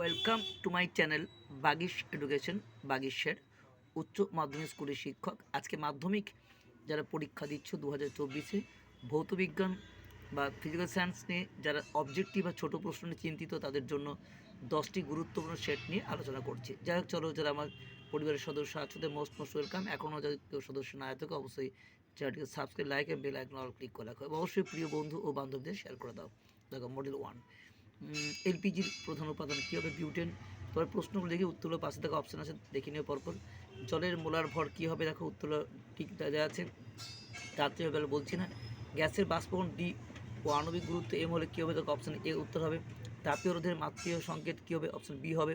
Welcome to my channel Bagish education বাগিশের উচ্চ মাধ্যমিক স্কুলের শিক্ষক। আজকে মাধ্যমিক যারা পরীক্ষা দিচ্ছ 2024-এ ভৌতবিজ্ঞান বা ফিজিক্যাল সায়েন্স নিয়ে যারা অবজেক্টিভ বা ছোটো প্রশ্ন নিয়ে চিন্তিত, তাদের জন্য 10টি গুরুত্বপূর্ণ সেট নিয়ে আলোচনা করছি। যাই হোক, চলো, যারা আমার পরিবারের সদস্য আছে তাদের মোস্ট ওয়েলকাম। এখনও যদি কেউ সদস্য না হয়ে থাকে, অবশ্যই চ্যানেলটিকে সাবস্ক্রাইব, লাইক এবং বেল আইকন অল ক্লিক করে রাখো এবং অবশ্যই প্রিয় বন্ধু ও বান্ধবদের শেয়ার করে দাও। দেখো, মডেল 1 এলপিজির প্রধান উপাদান কী হবে? বিউটেন। তোমার প্রশ্নগুলো দেখে উত্তরগুলো পাশে থাকা অপশান আছে, দেখে নিয়ে পরপর। জলের মোলার ভর কী হবে? দেখো উত্তরগুলো ঠিক দেওয়া আছে, তাড়াতাড়ি হবে বলছি না। গ্যাসের বাষ্পীভবন ডি ও আণবিক গুরুত্ব এম হলে কী হবে? দেখো অপশান এ উত্তর হবে। তাপীয় রোধের মাত্রীয় সংকেত কী হবে? অপশান বি হবে।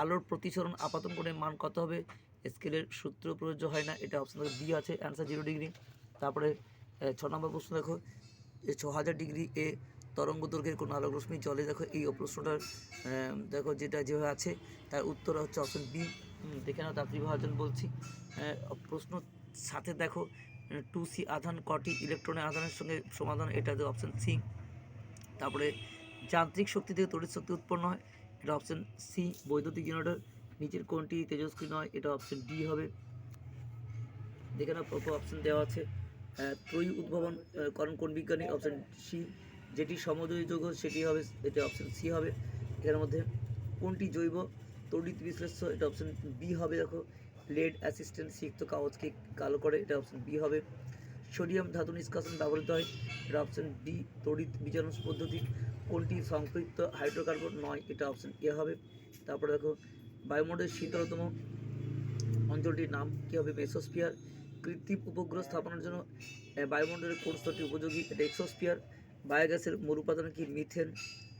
আলোর প্রতিসরণ আপাতন কোণের মান কত হবে? স্কেলের সূত্র প্রযোজ্য হয় না, এটা অপশান বি আছে, অ্যান্সার 0 ডিগ্রি। তারপরে 6 নম্বর প্রশ্ন দেখো, 6000 ডিগ্রি এ তরঙ্গ দৈর্ঘ্যের কোনো আলোক রশ্মি জলে, দেখো এই প্রশ্নটার দেখো যেটা যেভাবে আছে তার উত্তর হচ্ছে অপশন বি। দেখে নাও তাড়াতাড়ি ভাবার বলছি। প্রশ্ন সাথে দেখো 2C আধান কটি ইলেকট্রনের আধানের সঙ্গে সমাধান, এটা অপশন সি। তারপরে যান্ত্রিক শক্তি থেকে তড়িৎ শক্তি উৎপন্ন হয়, এটা অপশন সি। বৈদ্যুতিক জেনারেটর নিচের কোনটি তেজস্ক্রিয় নয়, এটা অপশন ডি হবে। দেখে নাও পরপর অপশন দেওয়া আছে। ত্রয়ী উদ্ভাবন করেন কোন বিজ্ঞানী? Option C. যেটি সমযোজী যৌগ সেটি হবে, এটা অপশন সি হবে। এর মধ্যে কোনটি জৈব তড়িৎ বিশ্লেষ্য? এটা অপশন বি হবে। দেখো, লেড অ্যাসিস্ট্যান্ট সিক্ত কাগজকে কালো করে, এটা অপশন বি হবে। সোডিয়াম ধাতু নিষ্কাশন ব্যবহৃত হয়, এটা অপশন ডি। তড়িৎ বিজারণ পদ্ধতি কোনটি? সংপৃক্ত হাইড্রোকার্বন নয়, এটা অপশন এ হবে। তারপরে দেখো, বায়ুমণ্ডলের শীতলতম অঞ্চলটির নাম কী হবে? মেসোস্ফিয়ার। কৃত্রিম উপগ্রহ স্থাপনের জন্য বায়ুমণ্ডলের কোন স্তরটি উপযোগী? এটা এক্সোস্ফিয়ার। বায়োগ্যাসের মূল উপাদান কি? মিথেন।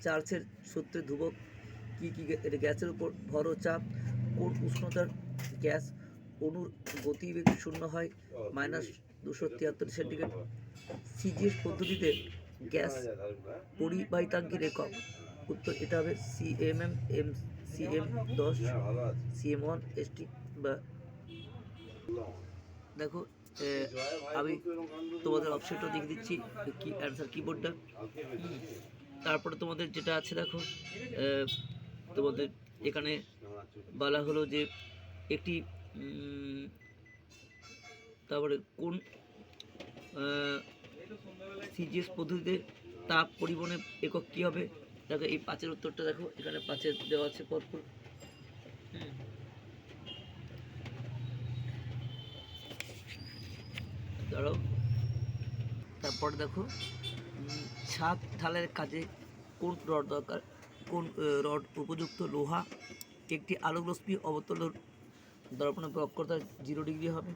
চার্চের সূত্রে ধ্রুবক কী কী? এটা গ্যাসের উপর ভর ও চাপ। কোন উষ্ণতার গ্যাস অণুর গতিবেগ শূন্য হয়? -273 সেন্টিগ্রেড। সিজিএস পদ্ধতিতে গ্যাস পরিবাহিতাঙ্কের একক উত্তর, এটা হবে সিএমএম, সিএম 10, সিএম1 এসটি বা। দেখো, আমি তোমাদের অপশনটা দেখে দিচ্ছি কি অ্যান্সার কিবোর্ডটা। তারপরে তোমাদের যেটা আছে দেখো, তোমাদের এখানে বলা হলো যে একটি তারপরে কোন সিজিএস পদ্ধতিতে তাপ পরিবহনের একক কী হবে? দেখো এই 5-এর উত্তরটা দেখো, এখানে 5-এর দেওয়া আছে পরপর। ধরো, তারপরে দেখো, ছাদ ঢালের কাজে কোন রড দরকার? কোন রড উপযুক্ত? লোহা। একটি আলোক রশ্মি অবতল দর্পণের বক্রতা 0 ডিগ্রি হবে।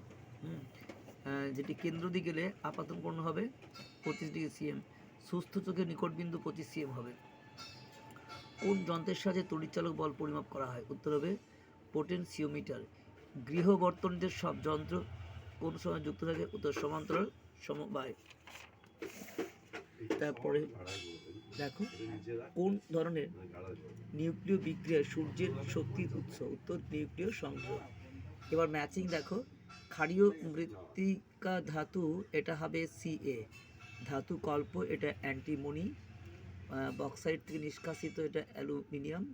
যেটি কেন্দ্র দিয়ে গেলে আপাতন কোণ হবে 25 ডিগ্রি সিএম। সুস্থ চোখের নিকটবিন্দু 25 সিএম হবে। কোন যন্ত্রের সাহায্যে তড়িৎচালক বল পরিমাপ করা হয়? উত্তর হবে পোটেনশিওমিটার। গৃহবর্তনীদের সব যন্ত্র কোন সময় যুক্ত থাকে? উত্তর সমান্তরাল সমবায়। তারপরে দেখো, কোন ধরনের নিউক্লিয় বিক্রিয়ায় সূর্যের শক্তির উৎস? উত্তর নিউক্লিয় সংযোগ। এবার ম্যাচিং দেখো, ক্ষারীয় মৃত্তিকা ধাতু, এটা হবে সিএ। ধাতু কল্প, এটা অ্যান্টিমনি। বক্সাইট থেকে নিষ্কাশিত, এটা অ্যালুমিনিয়াম।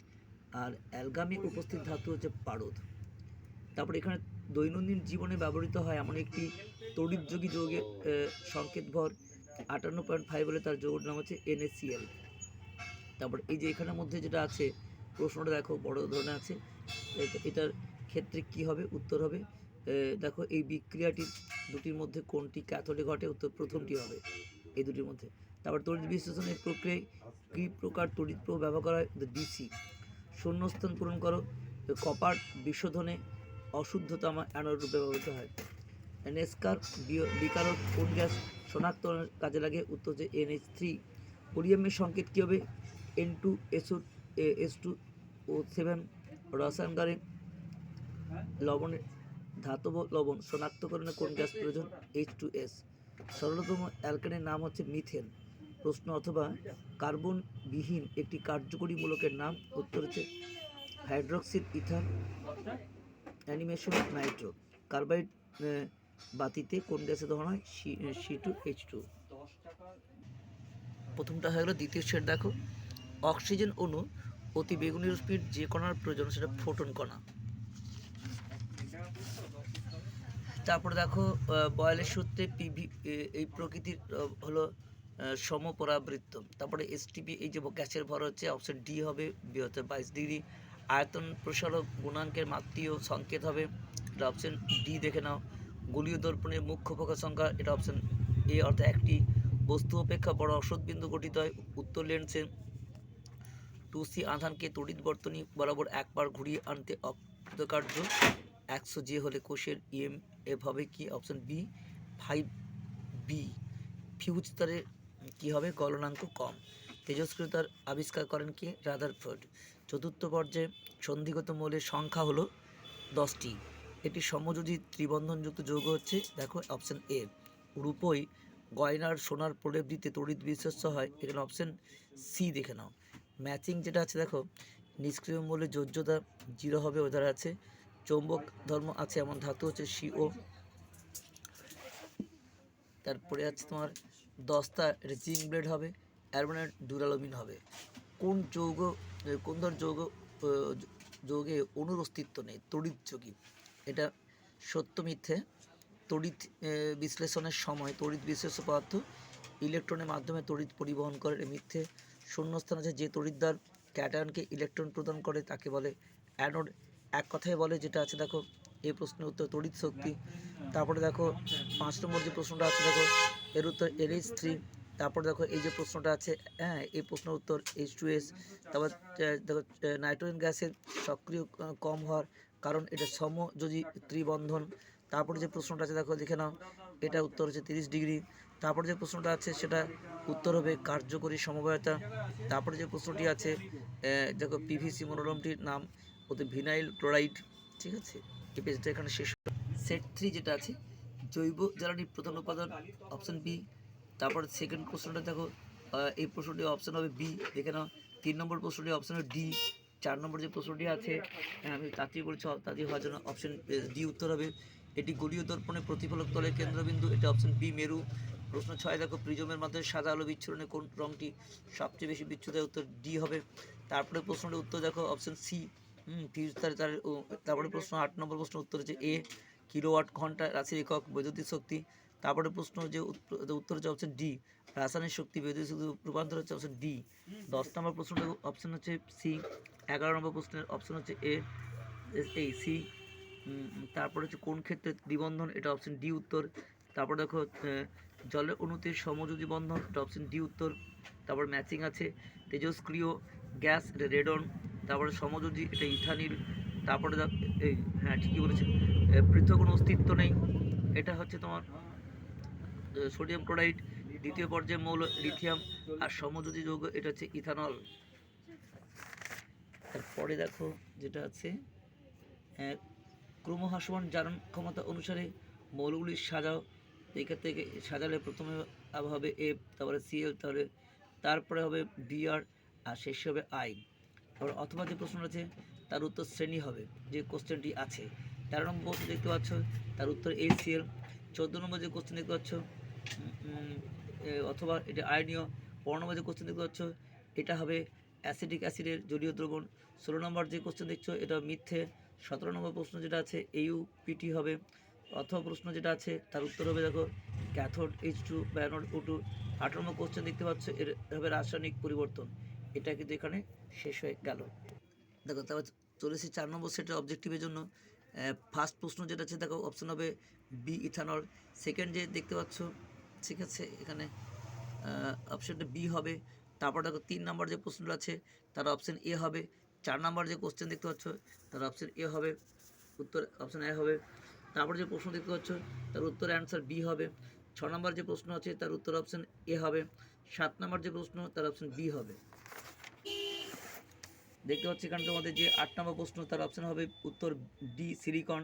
আর অ্যালগামে উপস্থিত ধাতু হচ্ছে পারদ। তারপর এখানে দৈনন্দিন জীবনে ব্যবহৃত হয় এমন একটি তড়িৎযোগী যৌগের সংকেত ভর 58.5 বলে, তার যৌগের নাম হচ্ছে NaCl। তারপর এই যে এখানের মধ্যে যেটা আছে প্রশ্নটা দেখো, বড় ধরনের আছে, এটার ক্ষেত্রে কি হবে? উত্তর হবে দেখো, এই বিক্রিয়াটি দুটির মধ্যে কোনটি ক্যাথোডে ঘটে? উত্তর প্রথমটি হবে এই দুটির মধ্যে। তারপর তড়িৎ বিশ্লেষণের প্রক্রিয়ায় কী প্রকার তড়িৎ প্রবাহ ব্যবহার করা হয়? ডিসি। শূন্যস্থান পূরণ করো, কপার বিশোধনে অশুদ্ধতম অ্যানোড রূপে ব্যবহৃত হয়। নেস্কার বিকারক কোন গ্যাস শনাক্তকরণের কাজে লাগে? উত্তর হচ্ছে NH3। ওরিয়ামের সংকেত কী হবে? N2SO7। রসায়নগারে লবণের ধাতব লবণ শনাক্তকরণে কোন গ্যাস প্রয়োজন? H2S। সরলতম অ্যালকেনের নাম হচ্ছে মিথেন। প্রশ্ন অথবা কার্বন বিহীন একটি কার্যকরী মূলকের নাম? উত্তর হচ্ছে hydroxyl ether animation nitro. Carbide বাতিতে কোন গ্যাসে দহন হয়? C2H2। প্রথমটা হয়ে গেল। দ্বিতীয় সেট দেখো, অক্সিজেন অণু অতি বেগুনি রশ্মির যে কণার প্রয়োজন সেটা ফোটন কণা। তারপরে দেখো বয়েলের সূত্রে পিভি এই প্রকৃতির হলো সমপরাবৃত্ত। তারপরে এসটিপি এই যে গ্যাসের ভর হচ্ছে অপশন ডি হবে, বি হচ্ছে 22 ডিগ্রি। আয়তন প্রসারক গুণাঙ্কের মাত্রীয় সংকেত হবে, এটা অপশন ডি দেখে নাও। গোলীয় দর্পণের মুখ্য ফোকাস সংখ্যা, এটা অপশন এ অর্থাৎ একটি। বস্তু অপেক্ষা বড় অসৎ বিন্দু গঠিত হয় উত্তর লেন্সে। 2C আধানকে তড়িৎ বর্তনী বরাবর একবার ঘুরিয়ে আনতে অকৃতকার্য 100 যে হলে কোষের ইএমএফ হবে কি, অপশন বি 5B। ফিউজ তারে কী হবে, গলনাঙ্ক কম। তেজস্ক্রিয়তার আবিষ্কার করেন কে, রাদারফোর্ড। চতুর্থ পর্যায়ে সন্ধিগত মৌলের সংখ্যা হলো 10টি। এটি সমযোজী ত্রিবন্ধনযুক্ত যৌগ হচ্ছে দেখো অপশন এ। রূপই গয়নার সোনার প্রলেপ তড়িৎ বিশ্লেষ্য হয়, এখানে অপশন সি দেখে নাও। ম্যাচিং যেটা আছে দেখো, নিষ্ক্রিয় মৌলের যোজ্যতা 0 হবে, ওধারে আছে। চৌম্বক ধর্ম আছে এমন ধাতু হচ্ছে CO। তারপরে আছে তোমার 10টা জিঙ্ক ব্লেড হবে, অ্যালুমিনিয়াম ডুরালোমিন হবে। কোন ধর যৌগে অণুর অস্তিত্ব নেই, তড়িৎ যোগী। এটা সত্য মিথ্যে। তড়িৎ বিশ্লেষণের সময় তড়িৎ বিশ্লেষ্য পদার্থ ইলেকট্রনের মাধ্যমে তড়িৎ পরিবহন করে, মিথ্যে। শূন্যস্থান আছে, যে তড়িৎদ্বার ক্যাটায়নকে ইলেকট্রন প্রদান করে তাকে বলে অ্যানোড। এক কথায় বলে যেটা আছে দেখো, এই প্রশ্নের উত্তর তড়িৎ শক্তি। তারপরে দেখো 5 নম্বর যে প্রশ্নটা আছে দেখো, এর উত্তর NH3। তারপর দেখো এই যে প্রশ্নটা আছে, হ্যাঁ এই প্রশ্নের উত্তর H2S। তারপর দেখো নাইট্রোজেন গ্যাসের সক্রিয় কম হওয়ার কারণ এটা সমযোজী ত্রিবন্ধন। তারপরে যে প্রশ্নটা আছে দেখো দেখে নাও, এটা উত্তর হচ্ছে 30 ডিগ্রি। তারপরে যে প্রশ্নটা আছে সেটা উত্তর হবে কার্যকরী সমবায়তা। তারপরে যে প্রশ্নটি আছে দেখো PVC মনোরমটির নাম ওতে ভিনাইল ক্লোরাইড। ঠিক আছে, এই পেজটা এখানে শেষ। সেট 3 যেটা আছে, জৈব জ্বালানির প্রধান উপাদান, অপশন বি। তারপর সেকেন্ড প্রশ্নটা দেখো, এই প্রশ্নটি অপশন হবে বি দেখে নাও। 3 নম্বর প্রশ্নটি অপশন হবে ডি। 4 নম্বর যে প্রশ্নটি আছে, আমি তাড়াতাড়ি বলছি, তাড়াতাড়ি হওয়ার জন্য অপশন ডি উত্তর হবে। এটি গোলীয় দর্পণের প্রতিফলক তলের কেন্দ্রবিন্দু, এটা অপশন বি মেরু। প্রশ্ন 6 দেখো, প্রিজমের মাধ্যমে সাদা আলো বিচ্ছুরণে কোন রঙটি সবচেয়ে বেশি বিচ্ছুত হয়, উত্তর ডি হবে। তারপরে প্রশ্নটির উত্তর দেখো অপশন সি ফিউজ তার। তারপরে প্রশ্ন 8 নম্বর প্রশ্ন উত্তর হচ্ছে এ, কিলোওয়াট ঘন্টা রাশির একক বৈদ্যুতিক শক্তি। তারপরে প্রশ্ন যে উত্তর হচ্ছে অপশন ডি, রাসায়নিক শক্তি বৈদ্যুতিক শক্তি রূপান্তর হচ্ছে অপশন ডি। 10 নম্বর প্রশ্নটা অপশন হচ্ছে সি। 11 নম্বর প্রশ্নের অপশন হচ্ছে এই সি। তারপরে হচ্ছে কোন ক্ষেত্রে দ্বিবন্ধন, এটা অপশন ডি উত্তর। তারপর দেখো জলের অণুতে সমযোজী বন্ধন, এটা অপশন ডি উত্তর। তারপর ম্যাচিং আছে, তেজস্ক্রিয় গ্যাস এটা রেডন। তারপরে সমযোজী এটা ইথানিল। তারপরে এই হ্যাঁ ঠিকই বলেছে, পৃথক কোনো অস্তিত্ব নেই, এটা হচ্ছে তোমার সোডিয়াম ক্লোরাইড। দ্বিতীয় পর্যায়ে মৌল লিথিয়াম। আর সমযোজী যৌগ এটা হচ্ছে ইথানল। তারপরে দেখো যেটা আছে, ক্রমহ্রাসমান জারণ ক্ষমতা অনুসারে মৌলগুলির সাজাও। এখান থেকে সাজালে প্রথমে হবে এফ, তারপরে সিএল, তারপরে হবে বিআর, আর শেষে হবে আই। তারপর অথবা যে প্রশ্ন আছে তার উত্তর শ্রেণী হবে, যে কোশ্চেনটি আছে। 13 নম্বর প্রশ্ন দেখতে পাচ্ছ, তার উত্তর HCl। 14 নম্বর যে কোশ্চেন দেখতে পাচ্ছ, অথবা এটা আয়নীয়। 15 নম্বর যে কোশ্চেন দেখতে পাচ্ছ, এটা হবে অ্যাসিডিক অ্যাসিডের জলীয় দ্রবণ। 16 নম্বর যে কোশ্চেন দেখছো এটা মিথ্যে। 17 নম্বর প্রশ্ন যেটা আছে AuPT হবে। অথবা প্রশ্ন যেটা আছে তার উত্তর হবে দেখো ক্যাথোড H2 বা অ্যানোড O2। 18 নম্বর কোশ্চেন দেখতে পাচ্ছ, এর হবে রাসায়নিক পরিবর্তন। এটা কিন্তু এখানে শেষ হয়ে গেল। দেখো তারপর চলেছি 4 নম্বর সেটের অবজেক্টিভের জন্য। ফার্স্ট প্রশ্ন যেটা আছে দেখো অপশন হবে বি ইথানল। সেকেন্ড যে দেখতে পাচ্ছ, ঠিক আছে, এখানে অপশনটা বি হবে। তারপর দেখো 3 নম্বর যে প্রশ্নটা আছে তার অপশন এ হবে। 4 নম্বর যে কোশ্চেন দেখতে পাচ্ছ তার অপশন এ হবে, উত্তর অপশন এ হবে। তারপর যে প্রশ্ন দেখতে পাচ্ছ তার উত্তর অ্যান্সার বি হবে। 6 নম্বর যে প্রশ্ন আছে তার উত্তর অপশন এ হবে। 7 নম্বর যে প্রশ্ন তার অপশন বি হবে। দেখতে পাচ্ছি এখানে তোমাদের যে 8 নম্বর প্রশ্ন তার অপশন হবে উত্তর ডি সিলিকন।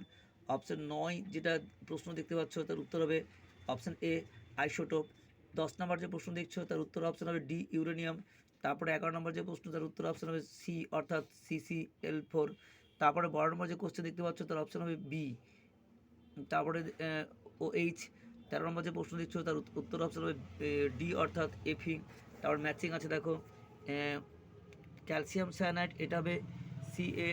অপশন 9 যেটা প্রশ্ন দেখতে পাচ্ছ তার উত্তর হবে অপশন এ আইসোটোপ। 10 নম্বর যে প্রশ্ন দেখছো তার উত্তর অপশন হবে ডি ইউরেনিয়াম। তারপরে 11 নম্বর যে প্রশ্ন তার উত্তর অপশন হবে সি অর্থাৎ CCl4। তারপরে 12 নম্বর যে কোশ্চেন দেখতে পাচ্ছ তার অপশন হবে বি। তারপরে OH। 13 নম্বর যে প্রশ্ন দেখছো তার উত্তর অপশন হবে ডি অর্থাৎ Fe। তারপর ম্যাচিং আছে দেখো ক্যালসিয়াম সায়ানাইড, এটা হবে CA।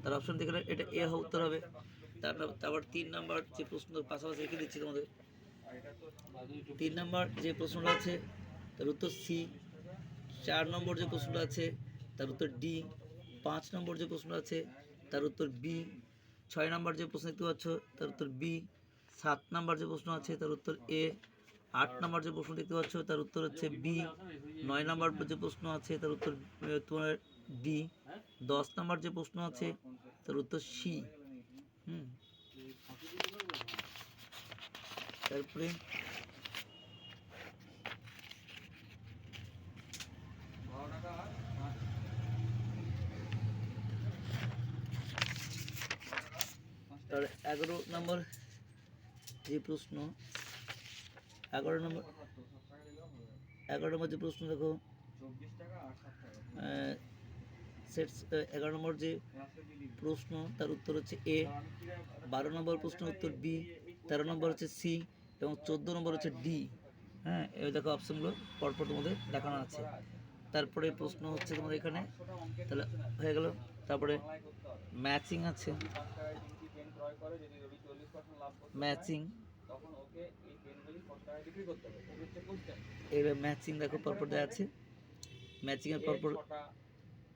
তার অপশন দেখে এটা এ উত্তর হবে। তারপর 3 নাম্বার যে প্রশ্ন পাশাপাশি রেখে দিচ্ছি তোমাদের, 3 নম্বর যে প্রশ্নটা আছে তার উত্তর সি। 4 নম্বর যে প্রশ্নটা আছে তার উত্তর ডি। 5 নম্বর যে প্রশ্ন আছে তার উত্তর বি। 6 নম্বর যে প্রশ্ন দেখতে পাচ্ছ তার উত্তর বি। 7 নম্বর যে প্রশ্ন আছে তার উত্তর এ। 8 নম্বর যে প্রশ্ন দেখতে পাচ্ছ তার উত্তর হচ্ছে বি। 9 নম্বর যে প্রশ্ন আছে তার উত্তর তোমার ডি। 10 নম্বর যে প্রশ্ন আছে তার উত্তর সি। তারপরে আর 11 নম্বর যে প্রশ্ন 11 নম্বর যে প্রশ্ন দেখো সেট 11 নম্বর যে প্রশ্ন তার উত্তর হচ্ছে এ। 12 নম্বর প্রশ্ন উত্তর বি। 13 নম্বর হচ্ছে সি এবং 14 নম্বর হচ্ছে ডি। হ্যাঁ, এই দেখো অপশনগুলো পরপর তোমাদের দেখানো আছে। তারপরে প্রশ্ন হচ্ছে তোমাদের এখানে তাহলে হয়ে গেল। তারপরে ম্যাচিং আছে, ম্যাচিং এবার ম্যাচিং দেখো পরপর দেওয়া আছে। ম্যাচিংয়ের পরপর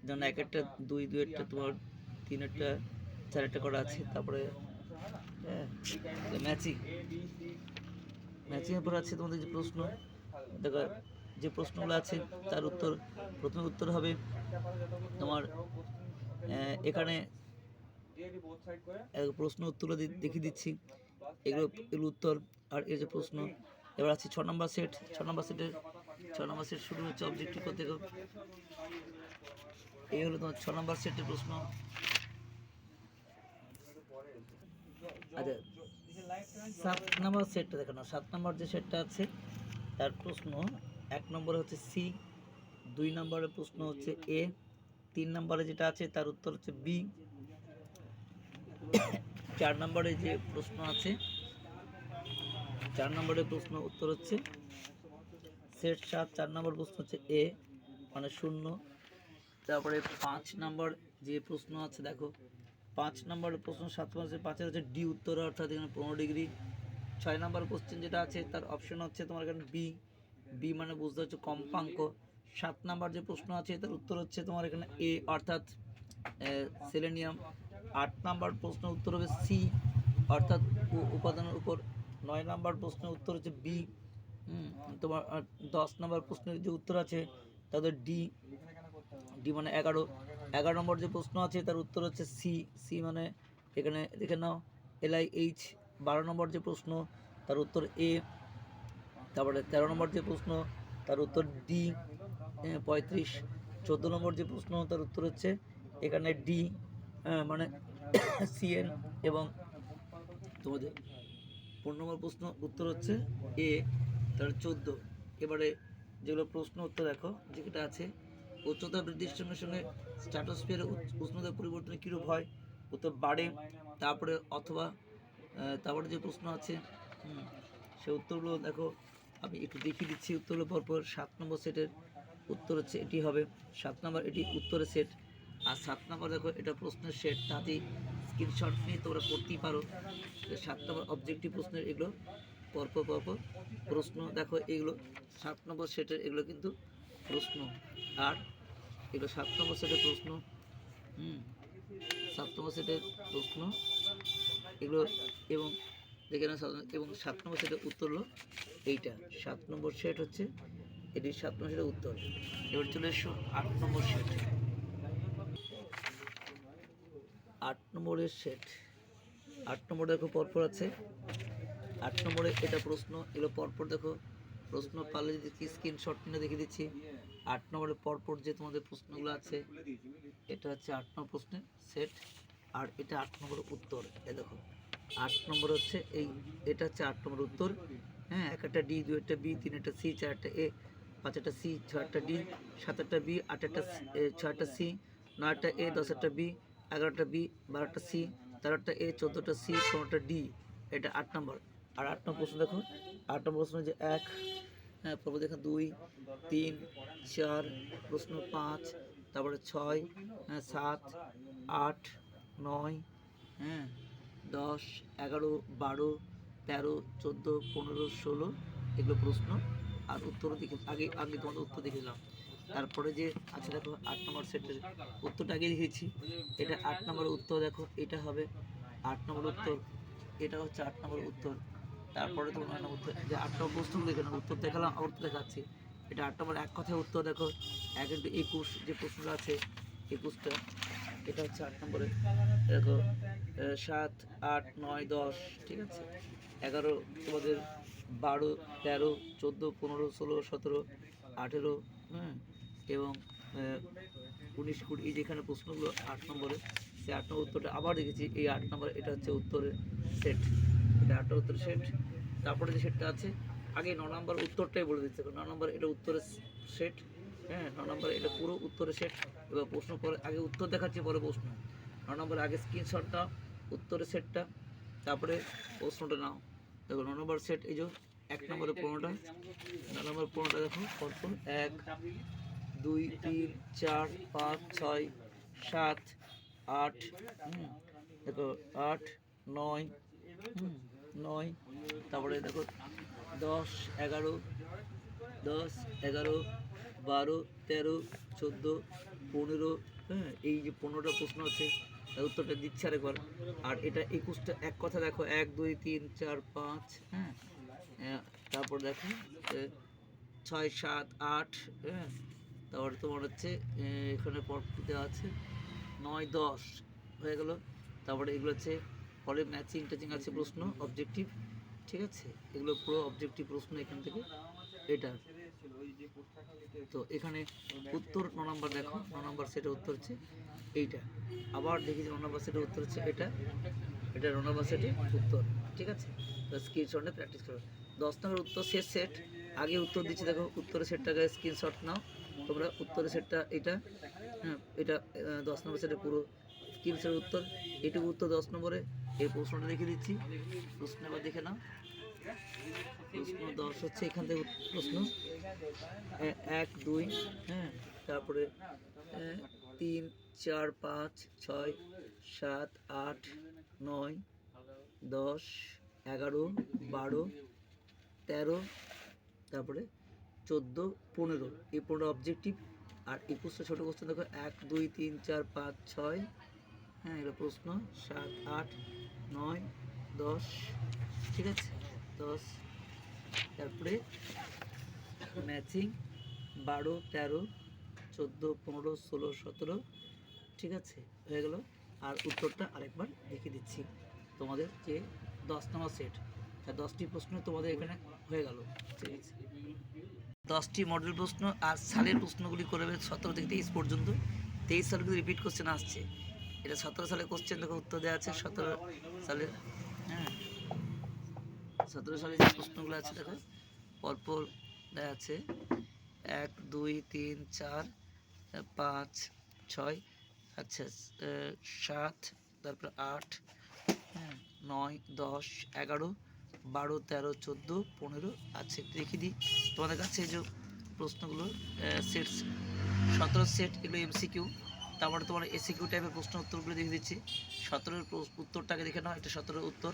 যেমন 1-1টা 2-2-1টা তোমার 3-1টা 4-1টা করা আছে। তারপরে হ্যাঁ ম্যাচিংয়ের পর আছে তোমাদের যে প্রশ্ন দেখো, যে প্রশ্নগুলো আছে তার উত্তর প্রথমে উত্তর হবে তোমার এখানে প্রশ্ন উত্তরগুলো দেখিয়ে দিচ্ছি, এগুলো উত্তর। আর এই যে প্রশ্ন এবার আছে 6 নম্বর সেট। 6 নম্বর সেট শুরু হচ্ছে অবজেক্টিভ করতে। এই হলো তোমার 6 নম্বর সেটের প্রশ্ন। আচ্ছা 7 নম্বর সেটটা দেখানো। 7 নম্বর যে সেটটা আছে তার প্রশ্ন 1 নম্বরে হচ্ছে সি, 2 নম্বরের প্রশ্ন হচ্ছে এ, 3 নম্বরে যেটা আছে তার উত্তর হচ্ছে বি। 4 নম্বরে যে প্রশ্ন আছে 4 নম্বরের প্রশ্ন উত্তর হচ্ছে সেট 7। 4 নম্বর প্রশ্ন হচ্ছে এ মানে 0। তারপরে 5 নম্বর যে প্রশ্ন আছে দেখো 5 নম্বরের প্রশ্ন 7 মাসে 5-এর হচ্ছে ডি উত্তর, অর্থাৎ এখানে 15 ডিগ্রি। 6 নম্বর কোশ্চেন যেটা আছে তার অপশন হচ্ছে তোমার এখানে বি মানে বুঝতে হচ্ছে কম্পাঙ্ক। 7 নম্বর যে প্রশ্ন আছে তার উত্তর হচ্ছে তোমার এখানে এ অর্থাৎ সেলেনিয়াম। 8 নম্বর প্রশ্ন উত্তর হবে সি অর্থাৎ উপাদানের উপর। 9 নম্বর প্রশ্নের উত্তর হচ্ছে বি। তোমার 10 নম্বর প্রশ্নের যে উত্তর আছে তাদের ডি মানে 11। 11 নম্বর যে প্রশ্ন আছে তার উত্তর হচ্ছে সি মানে এখানে দেখে নাও LIH। 12 নম্বর যে প্রশ্ন তার উত্তর এ। তারপরে 13 নম্বর যে প্রশ্ন তার উত্তর ডি 35। 14 নম্বর যে প্রশ্ন তার উত্তর হচ্ছে এখানে ডি মানে CN। এবং তোমাদের 15 নম্বর প্রশ্ন উত্তর হচ্ছে এ, তার 14। এবারে যেগুলো প্রশ্ন উত্তর দেখো যেটা আছে উচ্চতা বৃদ্ধির সঙ্গে সঙ্গে স্ট্র্যাটোস্ফিয়ারের উষ্ণতার পরিবর্তনে কীরূপ হয়, উত্তর বাড়ে। তারপরে অথবা তারপরে যে প্রশ্ন আছে সে উত্তরগুলো দেখো আমি একটু দেখিয়ে দিচ্ছি উত্তরগুলো পরপর। 7 নম্বর সেটের উত্তর হচ্ছে এটি হবে 7 নম্বর, এটি উত্তরের সেট। আর 7 নম্বর দেখো এটা প্রশ্নের সেট, তাতেই স্ক্রিনশট নিয়ে তোমরা করতেই পারো। 7 নম্বর অবজেক্টিভ প্রশ্নের এগুলো পরপর প্রশ্ন দেখো, এগুলো 7 নম্বর সেটের এগুলো কিন্তু প্রশ্ন। আর এগুলো 7 নম্বর সেটের প্রশ্ন 7 নম্বর সেটের প্রশ্ন এগুলো। এবং দেখে না এবং 7 নম্বর সেটের উত্তর হলো এইটা। 7 নম্বর সেট হচ্ছে এটি 7 নম্বর সেটের উত্তর। এবার চলে এসো 8 নম্বর সেট। 8 নম্বরের সেট 8 নম্বর দেখো পরপর আছে। 8 নম্বরে এটা প্রশ্ন, এগুলো পরপর দেখো প্রশ্ন পারলে যদি স্ক্রিনশট নিয়ে দেখিয়ে দিচ্ছি। 8 নম্বরে পরপর যে তোমাদের প্রশ্নগুলো আছে এটা হচ্ছে 8 নম্বর প্রশ্নের সেট। আর এটা 8 নম্বরের উত্তর। এ দেখো 8 নম্বর হচ্ছে এটা হচ্ছে 8 নম্বর উত্তর। হ্যাঁ, 1-1টা ডি, 2-1টা বি, 3-1টা সি, 4-1টা এ, 5-1টা সি, 6-1টা ডি, 7-1টা বি, 8-1টা 6-1টা সি, 9-1টা এ, 10-1টা বি, 11টা বি, 12টা সি, 13টা এ, 14টা সি, 15টা ডি। এটা 8 নম্বর। আর 8 নম্বর প্রশ্ন দেখো 8 নম্বর প্রশ্ন যে 1, হ্যাঁ পরপর দেখো 2, 3, 4, প্রশ্ন 5, তারপরে 6, 7, 8, 9, হ্যাঁ 10, 11, 12, 13, 14, 15, 16 এগুলো প্রশ্ন। আর উত্তরও দেখে আগে আগে তোমাদের উত্তর দেখেছিলাম। তারপরে যে আছে দেখো 8 নম্বর সেটের উত্তরটা আগে লিখেছি। এটা 8 নম্বর উত্তর, দেখো এটা হবে 8 নম্বর উত্তর, এটা হচ্ছে 8 নম্বর উত্তর। তারপরে তো 9 নম্বর উত্তর, যে 8 নম্বর প্রশ্ন দেখে না, উত্তর দেখালাম আবার তো দেখাচ্ছি। এটা 8 নম্বর এক কথায় উত্তর, দেখো 1 into 21 যে প্রশ্নটা আছে 21টা, এটা হচ্ছে 8 নম্বরে। দেখো 7, 8, 9, 10, ঠিক আছে, 11 তোমাদের, 12, 13, 14, 15, 16, 17, 18, হ্যাঁ, এবং 19, 20 এই যেখানে প্রশ্নগুলো 8 নম্বরে, সেই 8 নম্বর উত্তরটা আবার দেখেছি। এই 8 নম্বর এটা হচ্ছে উত্তরের সেট, এটা 8টা উত্তরের সেট। তারপরে যে সেটটা আছে আগে 9 নম্বর উত্তরটাই বলে দিচ্ছে, 9 নম্বর এটা উত্তরের সেট, হ্যাঁ 9 নম্বর এটা পুরো উত্তরের সেট। এবার প্রশ্ন পরে আগে উত্তর দেখাচ্ছি পরে প্রশ্ন। 9 নম্বর আগে স্ক্রিনশটটা উত্তরের সেটটা, তারপরে প্রশ্নটা নাও। দেখো 9 নম্বর সেট এই যে 1 নম্বরে 15টা, 9 নম্বর 15টা দেখো পরপর 1, 2, 3, 4, 5, 6, 7, 8, দেখো 8, 9, 9, তারপরে দেখো 10, 11, 10, 11, 12, 13, 14, 15, হ্যাঁ এই যে 15টা প্রশ্ন আছে তার উত্তরটা দিচ্ছে আরেকবার। আর এটা 21টা এক কথা দেখো 1, 2, 3, 4, 5, হ্যাঁ, তারপর দেখো 6, 7, 8, হ্যাঁ, তারপরে তোমার হচ্ছে এখানে পরপর দেওয়া আছে 9, 10 হয়ে গেল। তারপরে এগুলো হচ্ছে পরে ম্যাচিং টাচিং আছে প্রশ্ন অবজেক্টিভ, ঠিক আছে, এগুলো পুরো অবজেক্টিভ প্রশ্ন এখান থেকে এটা। তো এখানে উত্তর 9 নম্বর দেখো 9 নম্বর সেটের উত্তর হচ্ছে এইটা। আবার দেখি যে 9 নম্বর সেটের উত্তর হচ্ছে এটা, এটা 9 নম্বর সেটের উত্তর, ঠিক আছে। তো স্ক্রিনশটে প্র্যাকটিস করো। 10 নম্বর উত্তর শেষ সেট, আগে উত্তর দিচ্ছি দেখো উত্তরের সেটটাকে স্ক্রিনশট নাও তোমরা, উত্তরের সেটটা এটা, হ্যাঁ এটা 10 নম্বর সেটের পুরো স্ক্রিনশটের উত্তর, এটুকু উত্তর 10 নম্বরে। এই প্রশ্নটা লিখে দিচ্ছি, প্রশ্ন এবার দেখে নাও। প্রশ্ন 10 হচ্ছে এখান থেকে প্রশ্ন 1, 2, হ্যাঁ, তারপরে 3, 4, 5, 6, 7, 8, 9, 10, 11, 12, 13, তারপরে 14, 15, এই 15 অবজেক্টিভ। আর 21টা ছোটো কোশ্চেন দেখো 1, 2, 3, 4, 5, 6, হ্যাঁ এটা প্রশ্ন 7, 8, 9, 10, ঠিক আছে 10, তারপরে ম্যাচিং 12, 13, 14, 15, 16, 17, ঠিক আছে হয়ে গেল। আর উত্তরটা আরেকবার লিখে দিচ্ছি তোমাদের যে 10 নম্বর সেট, 10টি প্রশ্ন তোমাদের এখানে হয়ে গেল, ঠিক আছে। 10টি মডেল প্রশ্ন আর সালের প্রশ্নগুলি করবে 17 থেকে 23 পর্যন্ত। 23 সালে কিন্তু রিপিট কোশ্চেন আসছে, এটা 17 সালে কোশ্চেন দেখো উত্তর দেওয়া আছে 17 সালের, হ্যাঁ 17 সালে যে প্রশ্নগুলো আছে দেখো পরপর দেওয়া আছে 1, 2, 3, 4, 5, 6, আচ্ছা 7, তারপর 8, হ্যাঁ 9, 10, 11, 12, 13, 14, 15, আচ্ছা একটু রেখে দিই তোমাদের কাছে এই যে প্রশ্নগুলো সেট 17 সেট, এগুলো এমসিকিউ। তারপরে তোমার এসিকিউ টাইপের প্রশ্ন উত্তরগুলো দেখে দিচ্ছি। 17 উত্তরটাকে দেখে নাও, এটা 17 উত্তর,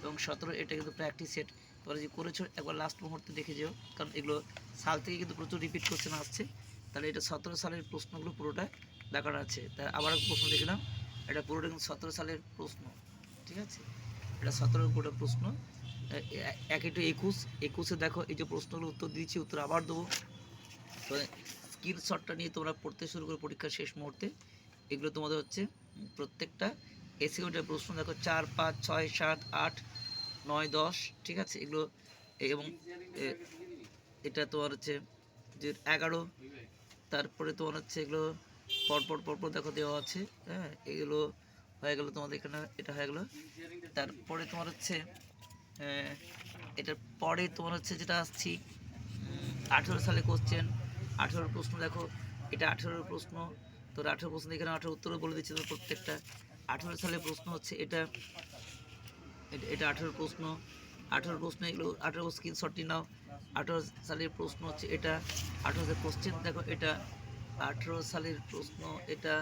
এবং 17 এটা কিন্তু প্র্যাকটিস সেট, তোমরা যে করেছো একবার লাস্ট মুহূর্তে দেখে যেও, কারণ এগুলো সাল থেকে কিন্তু প্রচুর রিপিট কোশ্চেন আসছে। তাহলে এটা 17 সালের প্রশ্নগুলো পুরোটা দেখানো আছে। তাই আবার প্রশ্ন দেখে নাও, এটা পুরোটা কিন্তু 17 সালের প্রশ্ন, ঠিক আছে, এটা 17 পুরোটা প্রশ্ন। 1 into 21, 21-এ দেখো এই যে প্রশ্নগুলো উত্তর দিয়েছি, উত্তর আবার দেবো। তো স্ক্রিনশটটা নিয়ে তোমরা পড়তে শুরু করো পরীক্ষার শেষ মুহূর্তে। এগুলো তোমাদের হচ্ছে প্রত্যেকটা এসিকিউটার প্রশ্ন দেখো 4, 5, 6, 7, 8, 9, 10, ঠিক আছে এগুলো। এবং এটা তোমার হচ্ছে যে 11, তারপরে তোমার হচ্ছে এগুলো পরপর পরপর দেখো দেওয়া আছে, হ্যাঁ এগুলো হয়ে গেল তোমাদের এখানে, এটা হয়ে গেল। তারপরে তোমার হচ্ছে এটার পরে তোমার হচ্ছে যেটা আসছি 18 সালে কোশ্চেন, 18 প্রশ্ন দেখো, এটা 18 প্রশ্ন। তো 18 প্রশ্ন এখানে 18 উত্তরও বলে দিচ্ছি তো প্রত্যেকটা। 18 সালের প্রশ্ন হচ্ছে এটা, এটা 18 প্রশ্ন, 18 প্রশ্ন এগুলো 18 স্ক্রিনশটটি নাও। 18 সালের প্রশ্ন হচ্ছে এটা, 18 সালের কোশ্চেন দেখো এটা, 18 সালের প্রশ্ন এটা,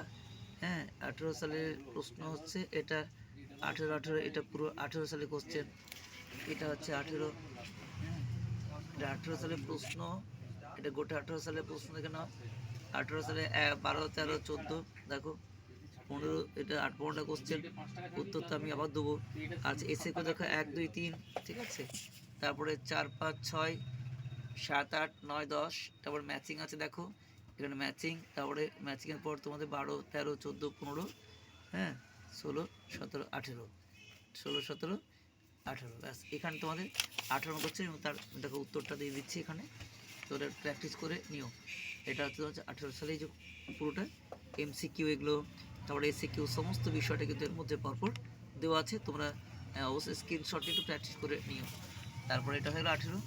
হ্যাঁ 18 সালের প্রশ্ন হচ্ছে এটা, 18 এটা পুরো 18 সালের কোশ্চেন, এটা হচ্ছে 18, এটা 18 সালের প্রশ্ন, এটা গোটা 18 সালের প্রশ্ন দেখে নাও। 18 সালে 12, 13, 14 দেখো 15, এটা 8-15টা কোশ্চেন, উত্তর তো আমি আবার দেবো। আচ্ছা এসে করে দেখো 1, 2, 3, ঠিক আছে, তারপরে 4, 5, 6, 7, 8, 9, 10, তারপর ম্যাচিং আছে দেখো এখানে ম্যাচিং, তারপরে ম্যাচিংয়ের পর তোমাদের 12, 13, 14, 15, হ্যাঁ 16, 17, 18, 16, 17, 18, ব্যাস এখানে তোমাদের 18 করছে এবং তার দেখো উত্তরটা দিয়ে দিচ্ছি এখানে, তোরা প্র্যাকটিস করে নিও। এটা হচ্ছে 18 সালে যে পুরোটা MCQ এগুলো, তারপরে SAQ সমস্ত বিষয়টা কিন্তু এর মধ্যে পরপর দেওয়া আছে, তোমরা অবশ্যই স্ক্রিনশট একটু প্র্যাকটিস করে নিও। তারপরে এটা হলো 18,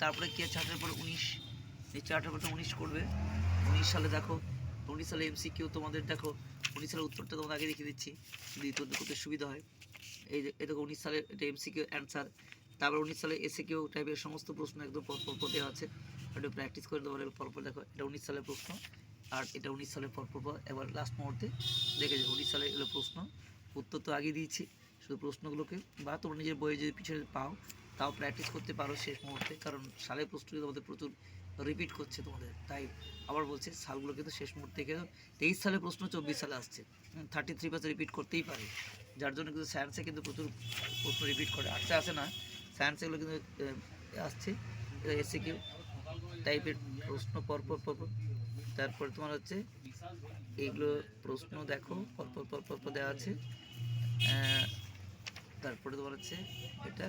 তারপরে কী আছে 18 পর 19, নিচে 18 পর 19 করবে। 19 সালে দেখো 19 সালে MCQ তোমাদের দেখো 19 সালের উত্তরটা তোমাদের আগে রেখে দিচ্ছি যদি উত্তর করতে সুবিধা হয়। এই যে এটা 19 সালের এটা MCQ অ্যান্সার, তারপর 19 সালে SAQ টাইপের সমস্ত প্রশ্ন একদম পরপর দেওয়া আছে, একটু প্র্যাকটিস করে দেওয়া পরপর দেখো এটা 19 সালের প্রশ্ন, আর এটা 19 সালের পরপর এবার লাস্ট মুহূর্তে দেখে যাও 19 সালে এগুলো প্রশ্ন, উত্তর তো আগে দিয়েছি, শুধু প্রশ্নগুলোকে বা তোমরা নিজের বইয়ে যদি পিছনে পাও তাও প্র্যাকটিস করতে পারো শেষ মুহূর্তে, কারণ সালের প্রশ্নগুলো তোমাদের প্রচুর রিপিট করছে তোমাদের, তাই আবার বলছে সালগুলো কিন্তু শেষ মুহূর্তে দেখে 23 সালের প্রশ্ন 24 সালে আসছে, 33% রিপিট করতেই পারে, যার জন্য কিন্তু সায়েন্সে কিন্তু প্রচুর প্রশ্ন রিপিট করে, আর্টসে আসে না, সায়েন্সে এগুলো কিন্তু আসছে, SAQ টাইপের প্রশ্ন পরপর। তারপরে তোমার হচ্ছে এইগুলো প্রশ্ন দেখো পরপর দেওয়া আছে, তারপরে তোমার হচ্ছে এটা,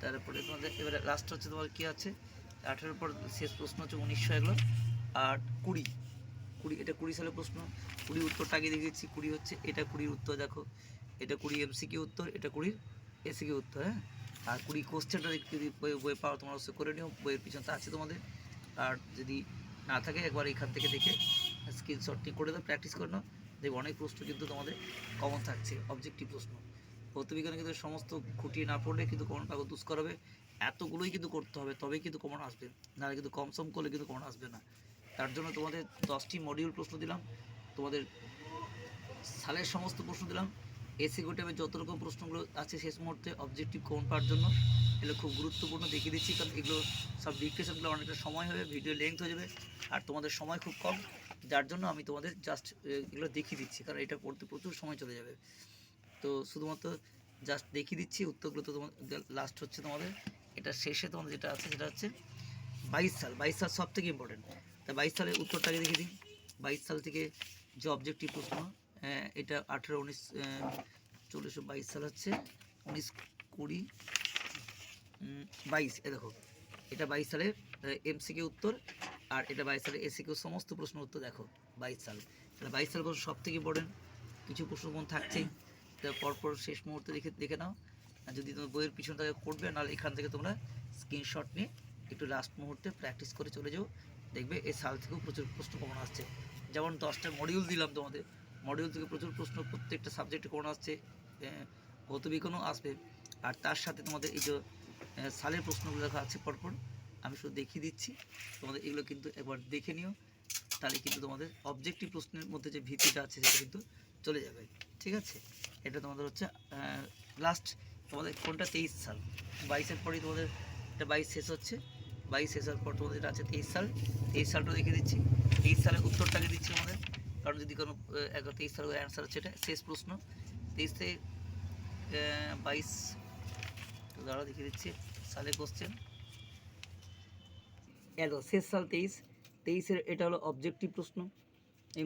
তারপরে তোমাদের এবারে লাস্ট হচ্ছে তোমার কী আছে 18 পর শেষ প্রশ্ন হচ্ছে 1900 এগুলো, আর 20, এটা 20 সালের প্রশ্ন, 20 উত্তরটা আগে দেখেছি, 20 হচ্ছে এটা 20 উত্তর দেখো, এটা 20 MCQ উত্তর, এটা 20 SAQ উত্তর, হ্যাঁ, আর 20 কোশ্চেনটা যদি বই পাও তোমরা অবশ্যই করে নিও, বইয়ের পিছনে আছে তোমাদের, আর যদি না থাকে একবার এখান থেকে দেখে স্ক্রিনশট নিয়ে করে দাও, প্র্যাকটিস করে নাও, দেখবে অনেক প্রশ্ন কিন্তু তোমাদের কমন থাকছে, অবজেক্টিভ প্রশ্ন, ভৌতবিজ্ঞানে কিন্তু সমস্ত খুঁটিয়ে না পড়লে কিন্তু কমন পাগল দুষ্কর হবে, এতগুলোই কিন্তু করতে হবে তবেই কিন্তু কমন আসবে, নাহলে কিন্তু কম সম করলে কিন্তু কমন আসবে না। তার জন্য তোমাদের 10টি মডিউল প্রশ্ন দিলাম, তোমাদের সালের সমস্ত প্রশ্ন দিলাম, SAQ টাইপের যত রকম প্রশ্নগুলো আছে শেষ মুহূর্তে অবজেক্টিভ কমন পাওয়ার জন্য, এগুলো খুব গুরুত্বপূর্ণ দেখিয়ে দিচ্ছি, কারণ এগুলো সব ডিসকাশনগুলো অনেকটা সময় হবে, ভিডিও লেন্থ হয়ে যাবে, আর তোমাদের সময় খুব কম, যার জন্য আমি তোমাদের জাস্ট এগুলো দেখিয়ে দিচ্ছি, কারণ এটা পড়তে প্রচুর সময় চলে যাবে, তো শুধুমাত্র জাস্ট দেখিয়ে দিচ্ছি উত্তরগুলো, তো তোমাদের লাস্ট হচ্ছে তোমাদের এটা শেষে তোমাদের যেটা আছে সেটা হচ্ছে 22 সাল সব থেকে ইম্পর্টেন্ট, তা 22 সালের উত্তরটাকে দেখে দিই, 22 সাল থেকে যে অবজেক্টিভ প্রশ্ন, এটা 18, 19, 40, 22 সাল হচ্ছে 19, 20, 22, এ দেখো এটা 22 সালের MCQ উত্তর, আর এটা 22 সালের SAQ সমস্ত প্রশ্ন উত্তর দেখো 22 সাল, তাহলে 22 সালের প্রশ্ন সব থেকে ইম্পর্টেন্ট, কিছু প্রশ্ন কোন থাকছেই, তা পরপর শেষ মুহূর্তে দেখে নাও, আর যদি তোমার বইয়ের পিছন থেকে করবে, নাহলে এখান থেকে তোমরা স্ক্রিনশট নিয়ে একটু লাস্ট মুহূর্তে প্র্যাকটিস করে চলে যাও, দেখবে এই সাল থেকেও প্রচুর প্রশ্ন কমন আসছে, যেমন 10টা মডিউল দিলাম তোমাদের, মডিউল থেকে প্রচুর প্রশ্ন প্রত্যেকটা সাবজেক্টে কমন আসছে, ভৌতবিজ্ঞানও আসবে, আর তার সাথে তোমাদের এই যে সালের প্রশ্নগুলো লেখা আছে পরপর, আমি শুধু দেখিয়ে দিচ্ছি, তোমাদের এগুলো কিন্তু একবার দেখে নিও, তাহলে কিন্তু তোমাদের অবজেক্টিভ প্রশ্নের মধ্যে যে ভীতিটা আছে সেটা কিন্তু চলে যাবে, ঠিক আছে। এটা তোমাদের হচ্ছে লাস্ট, তোমাদের কোনটা 23 সাল, 22-এর পরেই তোমাদের এটা 22 শেষ হচ্ছে, 22 শেষ হওয়ার পর তোমাদের এটা আছে 23 সাল, 23 সালটা দেখে দিচ্ছি, 23 সালের উত্তরটাকে দিচ্ছি আমাদের, কারণ যদি কোনো 23 সালের অ্যান্সার হচ্ছে এটা শেষ প্রশ্ন, 23 থেকে 22, তো দাঁড়া দেখিয়ে দিচ্ছি সালের কোশ্চেন, এলো শেষ সাল 23-এর এটা হলো অবজেক্টিভ প্রশ্ন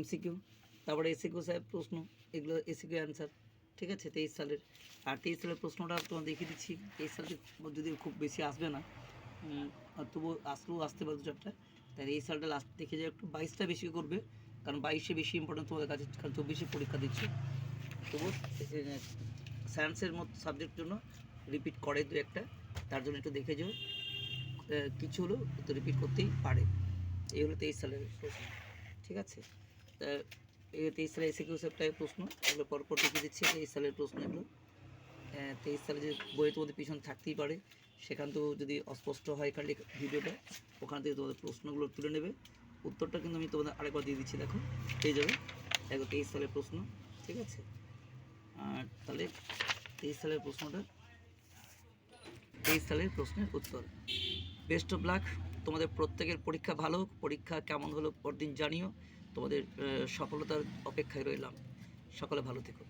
MCQ, তারপরে SAQ সাহেব প্রশ্ন, এগুলো SAQ অ্যান্সার, ঠিক আছে 23 সালের, আর 23 সালের প্রশ্নটা তোমার দেখিয়ে দিচ্ছি, 23 সালে যদি খুব বেশি আসবে না, তবু আসলেও আসতে পারে 2-4টা, তাই এই সালটা লাস্ট দেখে যায় একটু, 22টা বেশি করবে, কারণ 22-এ বেশি ইম্পর্টেন্ট তোমাদের কাছে, কারণ 24-এ পরীক্ষা দিচ্ছে, তবু সায়েন্সের মতো সাবজেক্ট জন্য রিপিট করে 2-একটা, তার জন্য একটু দেখে যাও, কিছু হলেও তো রিপিট করতেই পারে, এই হলো 23 সালের প্রশ্ন, ঠিক আছে। তা এই 23 সালে SAQ টাইপের প্রশ্ন, এগুলো পরপর লিখে দিচ্ছি 23 সালের প্রশ্ন এগুলো, 23 সালে যে বইয়ে তোমাদের পিছন থাকতেই পারে, সেখান থেকেও যদি অস্পষ্ট হয় এখানে ভিডিওটা, ওখান থেকে তোমাদের প্রশ্নগুলো তুলে নেবে, উত্তরটা কিন্তু আমি তোমাদের আরেকবার দিয়ে দিচ্ছি, দেখো পেয়ে যাবে, দেখো 23 সালের প্রশ্ন, ঠিক আছে। আর তাহলে 23 সালের প্রশ্নটা সালের প্রশ্নের উত্তর। বেস্ট অফ লাক, তোমাদের প্রত্যেকের পরীক্ষা ভালো হোক। পরীক্ষা কেমন হলো পরদিন জানিও। তোমাদের সফলতার অপেক্ষায় রইলাম। সকলে ভালো থেকো।